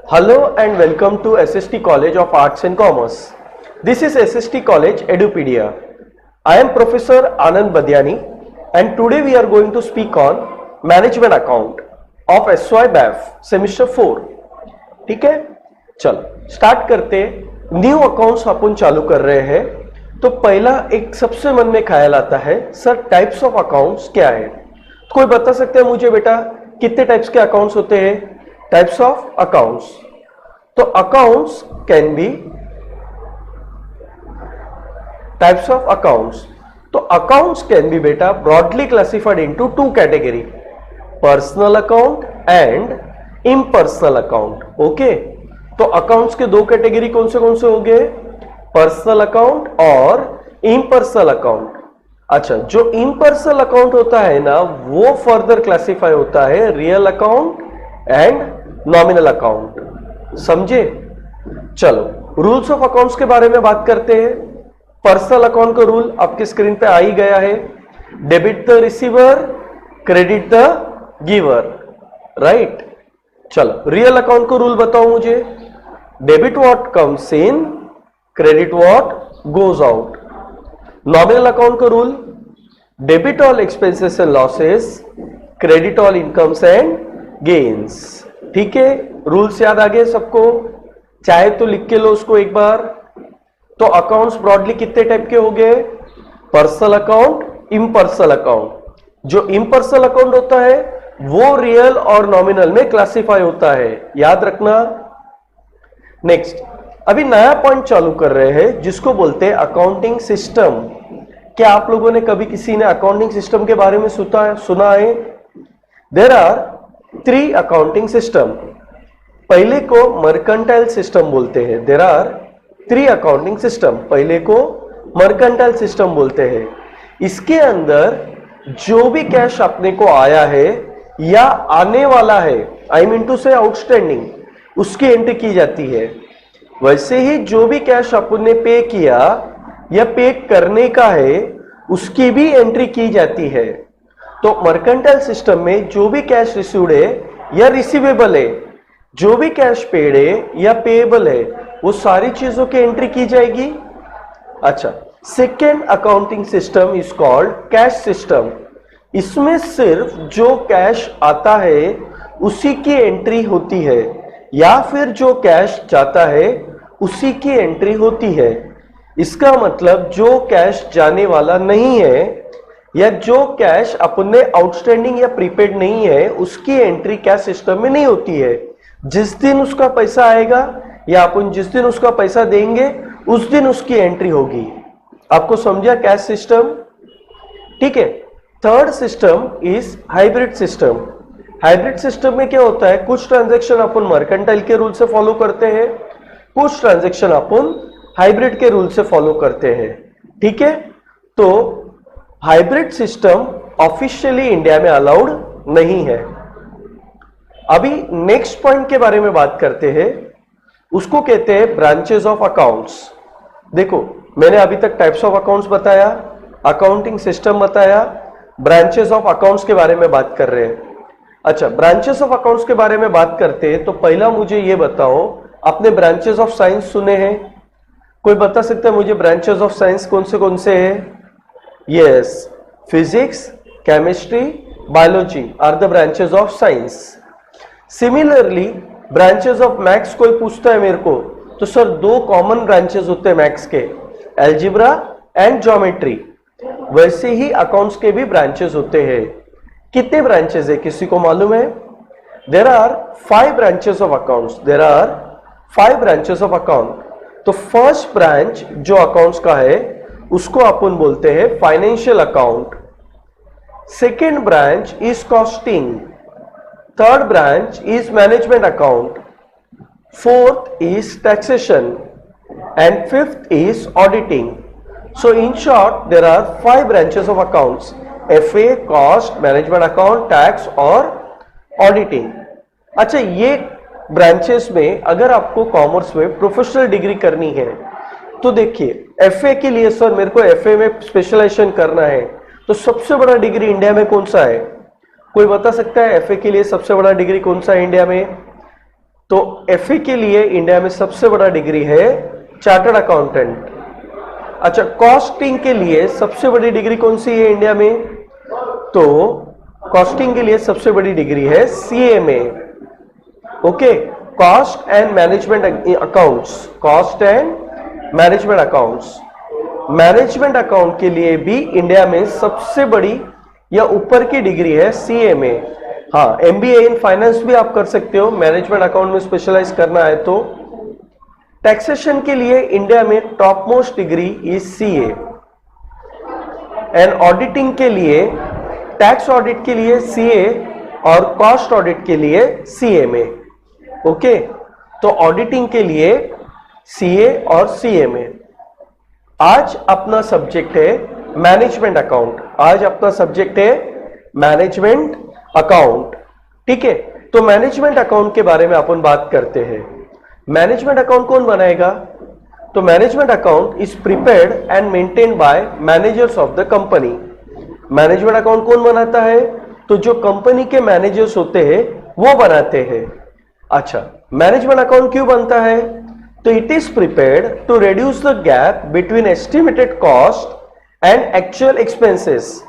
Hello and welcome to SST College of Arts and Commerce. This is SST College Edupedia. I am Professor Anand Badiani and today we are going to speak on Management Account of SY BAF Semester 4. ठीक है, चलो start करते। New accounts अपन चालू कर रहे हैं तो पहला एक सबसे मन में ख्याल आता है, सर टाइप्स ऑफ अकाउंट्स क्या है? कोई बता सकते हैं मुझे बेटा कितने टाइप्स के अकाउंट्स होते हैं? टाइप्स ऑफ अकाउंट्स, तो accounts can be types of accounts. तो अकाउंट्स कैन बी बेटा broadly classified into two category, personal account and impersonal account. Okay, तो अकाउंट्स के दो कैटेगरी कौन से हो गए? पर्सनल अकाउंट और इम्पर्सनल अकाउंट। अच्छा, जो इम्पर्सनल अकाउंट होता है ना, वो फर्दर क्लासिफाई होता है real account and nominal account. समझे? चलो रूल्स ऑफ अकाउंट्स के बारे में बात करते हैं। पर्सनल अकाउंट का रूल आपकी स्क्रीन पे आ ही गया है। Debit the receiver, credit the giver, right. चलो रियल अकाउंट का रूल बताओ मुझे। Debit what comes in, credit what goes out. Nominal account का rule, debit all expenses and losses, credit all incomes and gains. ठीक है, rules याद आ गए सबको? चाहे तो लिख के लो उसको एक बार। तो अकाउंट्स ब्रॉडली कितने टाइप के हो गए? Personal account, impersonal account. जो इम्पर्सनल अकाउंट होता है वो रियल और नॉमिनल में क्लासिफाई होता है, याद रखना। नेक्स्ट, अभी नया पॉइंट चालू कर रहे हैं जिसको बोलते हैं अकाउंटिंग सिस्टम। क्या आप लोगों ने कभी किसी ने अकाउंटिंग सिस्टम के बारे में सुना है? There are 3 accounting system. पहले को मर्केंटाइल सिस्टम बोलते हैं। There are 3 accounting system. पहले को मर्केंटाइल सिस्टम बोलते हैं। इसके अंदर जो भी कैश अपने को आया है या आने वाला है, आई मीन टू से आउटस्टैंडिंग, उसकी एंट्री की जाती है। वैसे ही जो भी कैश अपन ने पे किया या पे करने का है, उसकी भी एंट्री की जाती है। तो मर्केंटाइल सिस्टम में जो भी कैश रिसीव्ड है या रिसीवेबल है, जो भी कैश पेड है या पेएबल है, वो सारी चीजों की एंट्री की जाएगी। अच्छा, second accounting system is called cash system. इसमें सिर्फ जो कैश आता है उसी की एंट्री होती है, या फिर जो कैश जाता है उसी की एंट्री होती है। इसका मतलब जो कैश जाने वाला नहीं है या जो कैश अपन ने आउटस्टैंडिंग या प्रीपेड नहीं है, उसकी एंट्री कैश सिस्टम में नहीं होती है। जिस दिन उसका पैसा आएगा या अपन जिस दिन उसका पैसा देंगे उस दिन उसकी एंट्री होगी। आपको समझा कैश सिस्टम? ठीक है। Third system is hybrid system. Hybrid system में क्या होता है, कुछ ट्रांजैक्शन अपन मर्केंटाइल के रूल से फॉलो करते हैं, कुछ ट्रांजैक्शन अपन हाइब्रिड के रूल से फॉलो करते हैं। ठीक है, तो हाइब्रिड सिस्टम ऑफिशियली इंडिया में अलाउड नहीं है। अभी नेक्स्ट पॉइंट के बारे में बात करते हैं, उसको कहते हैं ब्रांचेस ऑफ अकाउंट्स। देखो, मैंने अभी तक टाइप्स ऑफ अकाउंट्स बताया, अकाउंटिंग सिस्टम बताया, ब्रांचेस ऑफ अकाउंट्स के बारे में बात कर रहे हैं। अच्छा, ब्रांचेस ऑफ अकाउंट्स के बारे में बात करते हैं तो पहला मुझे ये बताओ, आपने ब्रांचेस ऑफ साइंस सुने हैं? कोई बता सकता है मुझे ब्रांचेस ऑफ साइंस कौन से हैं? Yes, physics, chemistry, biology are the branches of science. Similarly, branches of maths कोई पूछता है मेरे को, तो सर 2 कॉमन ब्रांचेस होते हैं मैथ्स के, algebra and geometry। वैसे ही अकाउंट्स के भी ब्रांचेस होते हैं। कितने ब्रांचेस है, किसी को मालूम है? There are 5 branches of accounts. There are 5 branches of account. तो फर्स्ट ब्रांच जो अकाउंट्स का है उसको अपन बोलते हैं financial account. Second branch is costing, third branch is management account, fourth is taxation and fifth is auditing. So in short there are 5 branches of accounts, FA, cost, management account, tax और auditing. अच्छा, ये branches में अगर आपको commerce में professional degree करनी है तो देखिए, एफए के लिए सर मेरे को एफए में स्पेशलाइजेशन करना है, तो सबसे बड़ा डिग्री इंडिया में कौन सा है? कोई बता सकता है एफए के लिए सबसे बड़ा डिग्री कौन सा है इंडिया में? तो एफए के लिए इंडिया में सबसे बड़ा डिग्री है चार्टर्ड अकाउंटेंट। अच्छा, कॉस्टिंग के लिए सबसे बड़ी डिग्री कौन सी है इंडिया में? तो कॉस्टिंग के लिए सबसे बड़ी डिग्री है CMA. Okay, cost and management accounts, cost and management accounts. Management account के लिए भी इंडिया में सबसे बड़ी या ऊपर की डिग्री है सीएमए। हाँ, एमबीए इन फाइनेंस भी आप कर सकते हो, मैनेजमेंट अकाउंट में स्पेशलाइज करना है तो। टैक्सेशन के लिए इंडिया में top most degree is CA. And auditing के लिए, टैक्स ऑडिट के लिए सीए और कॉस्ट ऑडिट के लिए सीएमए। ओके, तो ऑडिटिंग के लिए सीए और सीएमए। आज अपना सब्जेक्ट है मैनेजमेंट अकाउंट। आज अपना सब्जेक्ट है मैनेजमेंट अकाउंट। ठीक है, तो मैनेजमेंट अकाउंट के बारे में अपन बात करते हैं। मैनेजमेंट अकाउंट कौन बनाएगा? तो management account is prepared and maintained by managers of the company. Management account कौन बनाता है? तो जो कंपनी के मैनेजर्स होते हैं वो बनाते हैं। अच्छा, मैनेजमेंट अकाउंट क्यों बनता है? तो it is prepared to reduce the gap between estimated cost and actual expenses.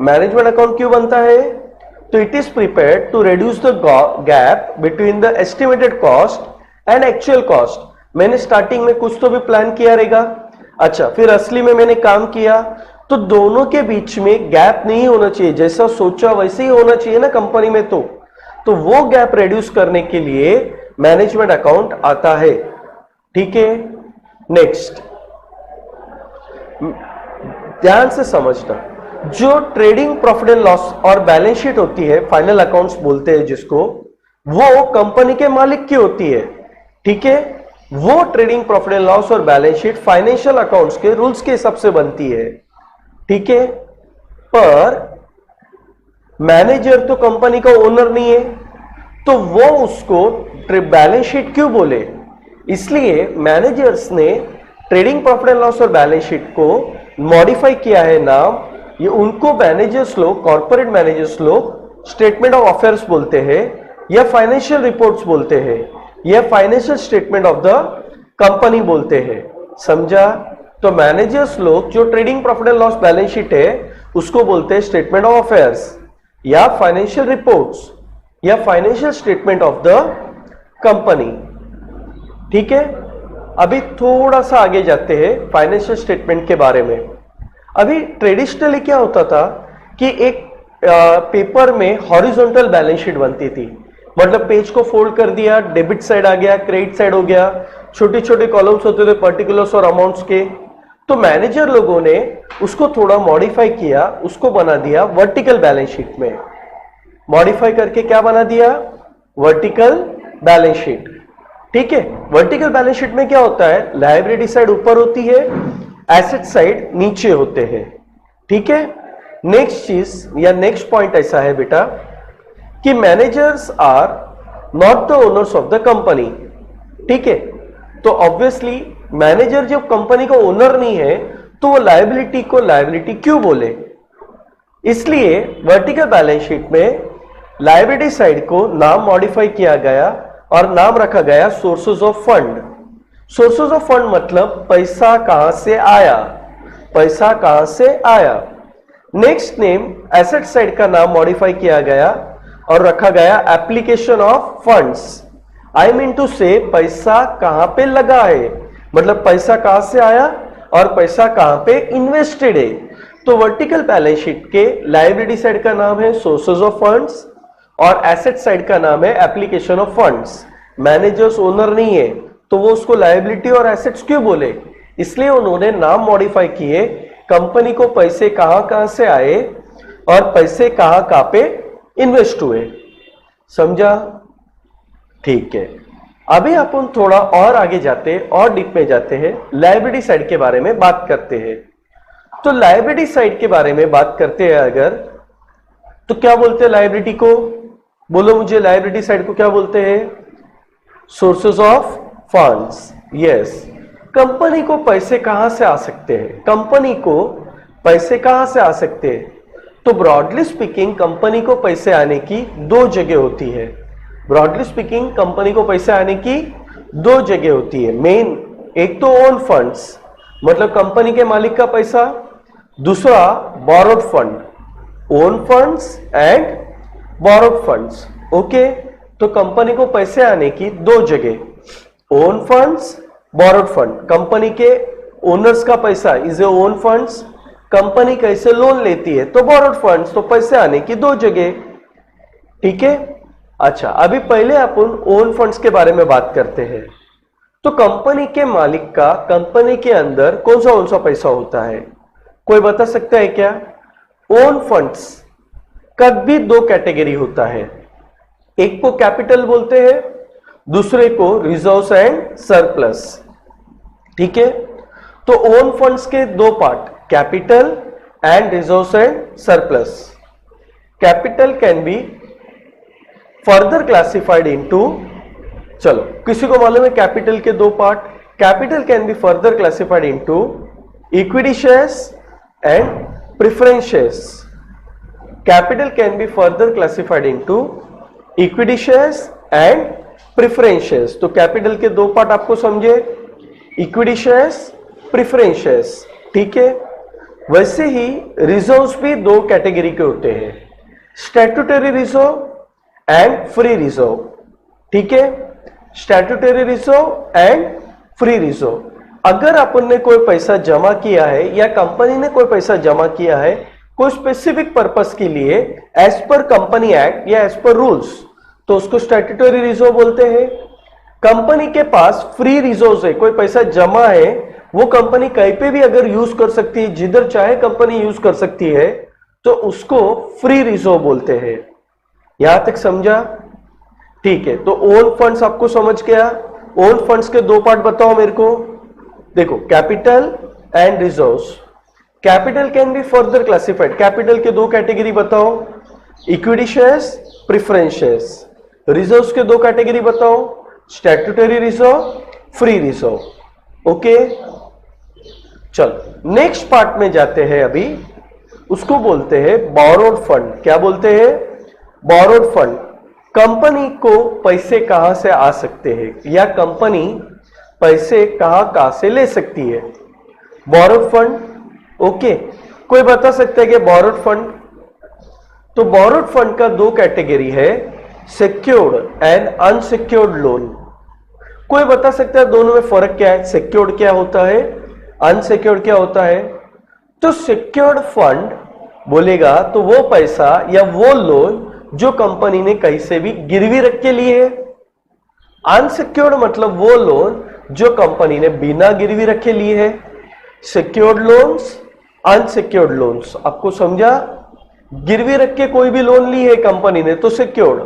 Management account क्यों बनता है? तो it is prepared to reduce the gap between the estimated cost and actual cost. मैंने starting में कुछ तो भी प्लान किया रहेगा, अच्छा फिर असली में मैंने काम किया, तो दोनों के बीच में गैप नहीं होना चाहिए, जैसा सोचा वैसे ही होना चाहिए ना कंपनी में। तो वो गैप रिड्यूस करने के लिए मैनेजमेंट अकाउंट आता है। ठीक है, नेक्स्ट ध्यान से समझना, जो ट्रेडिंग प्रॉफिट एंड लॉस और बैलेंस शीट होती है, फाइनल अकाउंट्स बोलते हैं जिसको, वो कंपनी के मालिक की होती है। ठीक है, वो ट्रेडिंग प्रॉफिट एंड लॉस और बैलेंस शीट फाइनेंशियल अकाउंट्स के रूल्स के हिसाब से बनती है। ठीक है, पर मैनेजर तो कंपनी का ओनर नहीं है, तो वो उसको बैलेंस शीट क्यों बोले? इसलिए मैनेजर्स ने ट्रेडिंग प्रॉफिट एंड लॉस और बैलेंस शीट को मॉडिफाई किया है नाम। ये उनको मैनेजर्स लोग, कॉर्पोरेट मैनेजर्स लोग स्टेटमेंट ऑफ अफेयर्स बोलते हैं या फाइनेंशियल रिपोर्ट्स बोलते हैं या financial statement of the company बोलते हैं। समझा? तो मैनेजर्स लोग जो trading profit and loss balance sheet है उसको बोलते हैं स्टेटमेंट ऑफ अफेयर्स या फाइनेंशियल रिपोर्ट्स या financial statement of the company. ठीक है, अभी थोड़ा सा आगे जाते हैं फाइनेंशियल स्टेटमेंट के बारे में। अभी ट्रेडिशनली क्या होता था कि एक पेपर में हॉरिजॉन्टल बैलेंस शीट बनती थी, मतलब पेज को फोल्ड कर दिया, डेबिट साइड आ गया, क्रेडिट साइड हो गया, छोटे छोटे कॉलम्स होते थे पर्टिकुलर्स और अमाउंट्स के। तो मैनेजर लोगों ने उसको थोड़ा मॉडिफाई किया, उसको बना दिया वर्टिकल बैलेंस शीट में। मॉडिफाई करके क्या बना दिया? Vertical balance sheet. ठीक है, वर्टिकल बैलेंस शीट में क्या होता है? लायबिलिटी साइड ऊपर होती है, एसेट साइड नीचे होते हैं। ठीक है, नेक्स्ट चीज या नेक्स्ट पॉइंट ऐसा है बेटा कि managers are not the owners of the company. ठीक है, तो ऑब्वियसली मैनेजर जब कंपनी का ओनर नहीं है तो वो लायबिलिटी को लायबिलिटी क्यों बोले? इसलिए वर्टिकल बैलेंस शीट में लायबिलिटी साइड को नाम मॉडिफाई किया गया और नाम रखा गया sources of fund. Sources of fund मतलब पैसा कहां से आया, पैसा कहां से आया। नेक्स्ट नेम एसेट साइड का नाम मॉडिफाई किया गया और रखा गया application of funds. I mean to say पैसा कहां पे लगा है, मतलब पैसा कहां से आया और पैसा कहां पे इन्वेस्टेड है। तो वर्टिकल बैलेंस शीट के लायबिलिटी साइड का नाम है सोर्सेज ऑफ फंड्स और एसेट साइड का नाम है application of funds. Managers owner नहीं है तो वो उसको लायबिलिटी और एसेट्स क्यों बोले? इसलिए उन्होंने नाम मॉडिफाई किए, कंपनी को पैसे कहां से आए और पैसे कहां पे इन्वेस्ट हुए। समझा? ठीक है, अभी अपन थोड़ा और आगे जाते और डीप में जाते हैं, लायबिलिटी साइड के बारे में बात करते हैं। तो लायबिलिटी साइड के बारे में बात करते हैं अगर, तो क्या बोलते हैं लायबिलिटी को? बोलो मुझे, लायबिलिटी साइड को क्या बोलते हैं? Sources of funds. Yes, company को पैसे कहां से आ सकते हैं? कंपनी को पैसे कहां से आ सकते हैं? तो ब्रॉडली स्पीकिंग कंपनी को पैसे आने की दो जगह होती है। ब्रॉडली स्पीकिंग कंपनी को पैसे आने की दो जगह होती है मेन, एक तो ओन फंड्स मतलब कंपनी के मालिक का पैसा, दूसरा borrowed fund, own funds and borrowed funds. Okay, तो कंपनी को पैसे आने की दो जगह, own funds, borrowed fund. Company के ओनर्स का पैसा is a own funds, company कैसे लोन लेती है तो बोरोड फंड्स, तो पैसे आने की दो जगह। ठीक है, अच्छा अभी पहले अपन ओन फंड्स के बारे में बात करते हैं। तो कंपनी के मालिक का कंपनी के अंदर कौन सा पैसा होता है, कोई बता सकता है क्या? ओन फंड्स का भी दो कैटेगरी होता है, एक को कैपिटल बोलते हैं, दूसरे को रिजर्व्स एंड सरप्लस। ठीक है, तो ओन फंड्स के दो part, capital and reserves and surplus. Capital can be further classified into, चलो किसी को मालूम है कैपिटल के दो part? Capital can be further classified into equity shares and preference shares. Capital can be further classified into equity shares and preference shares. तो capital के दो पार्ट आपको समझे, इक्विटी शेयर्स, प्रेफरेंस शेयर्स। ठीक है, वैसे ही रिजर्व्स भी दो कैटेगरी के होते हैं, statutory reserve and free reserve. ठीक है, statutory reserve and free reserve. अगर अपन ने कोई पैसा जमा किया है या कंपनी ने कोई पैसा जमा किया है कोई स्पेसिफिक पर्पस के लिए एज पर कंपनी एक्ट या एज पर रूल्स, तो उसको स्टैट्यूटरी रिजर्व बोलते हैं। कंपनी के पास फ्री रिजर्व है, कोई पैसा जमा है, वो कंपनी कहीं पे भी अगर यूज कर सकती है, जिधर चाहे कंपनी यूज कर सकती है, तो उसको फ्री रिजर्व बोलते हैं। यहां तक समझा? ठीक है, तो ओन फंड्स आपको समझ गया। ओन फंड्स के दो पार्ट बताओ मेरे को। देखो, capital and reserves. Capital can be further classified, capital के दो कैटेगरी बताओ, equity shares, preference shares. Reserves के दो कैटेगरी बताओ, statutory reserve, free reserve. Okay, चलो नेक्स्ट पार्ट में जाते हैं। अभी उसको बोलते हैं बोरोड फंड। क्या बोलते हैं? Borrowed fund. कंपनी को पैसे कहां से आ सकते हैं या कंपनी पैसे कहां से ले सकती है? Borrowed fund. ओके, कोई बता सकता है कि बोरोड फंड? तो बोरोड फंड का दो कैटेगरी है, सिक्योर्ड एंड अनसिक्योर्ड लोन। कोई बता सकता है दोनों में फर्क क्या है? सिक्योर्ड क्या होता है, अनसिक्योर्ड क्या होता है? तो सिक्योर्ड फंड बोलेगा तो वो पैसा या वो लोन जो कंपनी ने कहीं से भी गिरवी रख के लिए है। अनसिक्योर्ड मतलब वो लोन जो कंपनी ने बिना गिरवी रखे लिए है। Secured loans, unsecured loans. आपको समझा? गिरवी रख के कोई भी लोन ली है कंपनी ने तो सिक्योर्ड,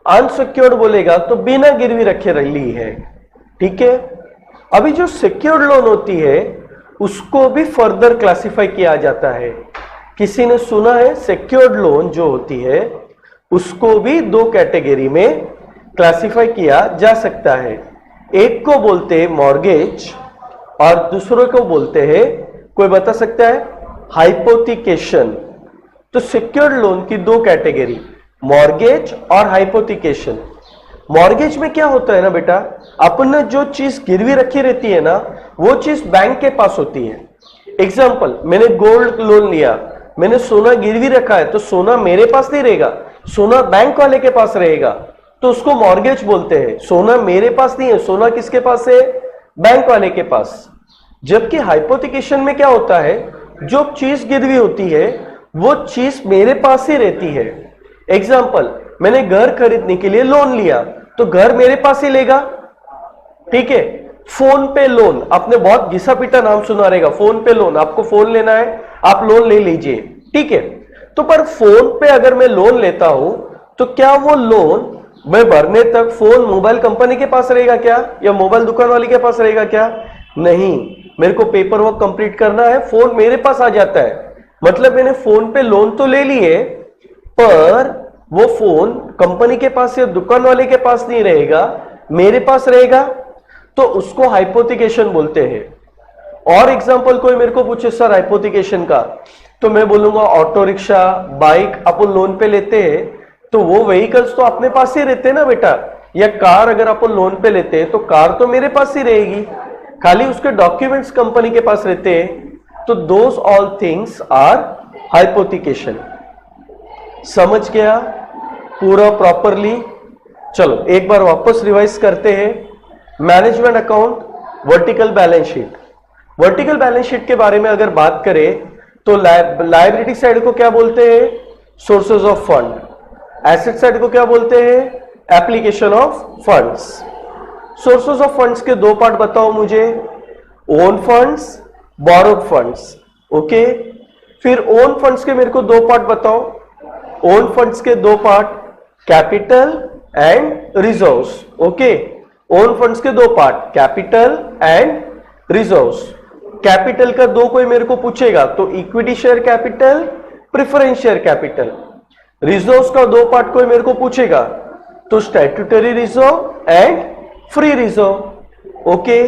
अनसिक्योर्ड बोलेगा तो बिना गिरवी रखे ली है। ठीक है, अभी जो सिक्योर्ड लोन होती है उसको भी फर्दर क्लासिफाई किया जाता है। किसी ने सुना है सिक्योर्ड लोन जो होती है उसको भी दो कैटेगरी में क्लासिफाई किया जा सकता है। एक को बोलते हैं मॉर्गेज और दूसरे को बोलते हैं, कोई बता सकता है? हाइपोथिकेशन। तो सिक्योर्ड लोन की दो कैटेगरी, मॉर्गेज और हाइपोथिकेशन। मॉर्गेज में क्या होता है ना बेटा, अपन ने जो चीज गिरवी रखी रहती है ना वो चीज बैंक के पास होती है। एग्जाम्पल, मैंने गोल्ड लोन लिया, मैंने सोना गिरवी रखा है, तो सोना मेरे पास नहीं रहेगा, सोना बैंक वाले के पास रहेगा, तो उसको मॉर्गेज बोलते हैं। सोना मेरे पास नहीं है, सोना किसके पास है? बैंक वाले के पास। जबकि हाइपोथिकेशन में क्या होता है, जो चीज गिरवी होती है वो चीज मेरे पास ही रहती है। एग्जाम्पल, मैंने घर खरीदने के लिए लोन लिया तो घर मेरे पास ही लेगा। ठीक है, फोन पे लोन, आपने बहुत घिसा पिटा नाम सुना रहेगा, फोन पे लोन। आपको फोन लेना है, आप लोन ले लीजिए। ठीक है, तो पर फोन पे अगर मैं लोन लेता हूं तो क्या वो लोन मैं भरने तक फोन मोबाइल कंपनी के पास रहेगा क्या, या मोबाइल दुकान वाले के पास रहेगा क्या? नहीं, मेरे को पेपर वर्क कंप्लीट करना है, फोन मेरे पास आ जाता है। मतलब मैंने फोन पे लोन तो ले लिए पर वो फोन कंपनी के पास या दुकान वाले के पास नहीं रहेगा, मेरे पास रहेगा, तो उसको हाइपोथिकेशन बोलते हैं। और एग्जांपल कोई मेरे को पूछे सर हाइपोथिकेशन का, तो मैं बोलूंगा ऑटो रिक्शा, बाइक अपन लोन पे लेते हैं तो वो व्हीकल्स तो अपने पास ही रहते हैं ना बेटा, या कार अगर अपन लोन पे लेते हैं तो कार तो मेरे पास ही रहेगी, खाली उसके डॉक्यूमेंट्स कंपनी के पास रहते हैं। तो those all things are hypothecation. समझ गया पूरा प्रॉपरली? चलो एक बार वापस रिवाइज करते हैं। Management account, vertical balance sheet. Vertical balance sheet के बारे में अगर बात करें तो लायबिलिटी साइड को क्या बोलते हैं? Sources of fund. Asset side को क्या बोलते हैं? Application of funds. Sources of funds के दो पार्ट बताओ मुझे, own funds, borrowed funds. Okay, फिर ओन फंड्स के मेरे को दो पार्ट बताओ। ओन फंड्स के दो part, capital and reserves. Okay, own funds के दो part, capital and reserves. Capital का दो कोई मेरे को पूछेगा तो equity share capital, preference share capital. Reserves का दो पार्ट कोई मेरे को पूछेगा तो statutory reserve and free reserve. Okay,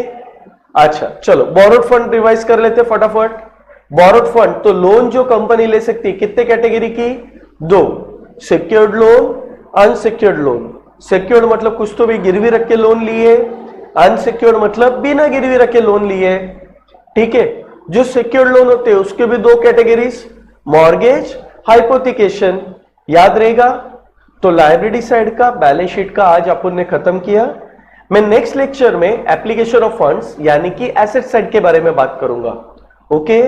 अच्छा चलो बोरोड फंड रिवाइज कर लेते फटाफट। बोरोड फंड तो लोन जो कंपनी ले सकती है कितने कैटेगरी की? दो, secured loan, unsecured loan. Secured मतलब कुछ तो भी गिरवी रख के लोन लिए, अनसिक्योर्ड मतलब बिना गिरवी रखे लोन लिए। ठीक है, जो सिक्योर्ड लोन होते हैं उसके भी दो कैटेगरीज, मॉर्गेज, हाइपोथिकेशन। याद रहेगा? तो लायबिलिटी साइड का, बैलेंस शीट का आज अपन ने खत्म किया। मैं नेक्स्ट लेक्चर में एप्लीकेशन ऑफ फंड्स यानी कि एसेट साइड के बारे में बात करूंगा। Okay,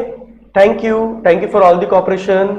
thank you for all the cooperation.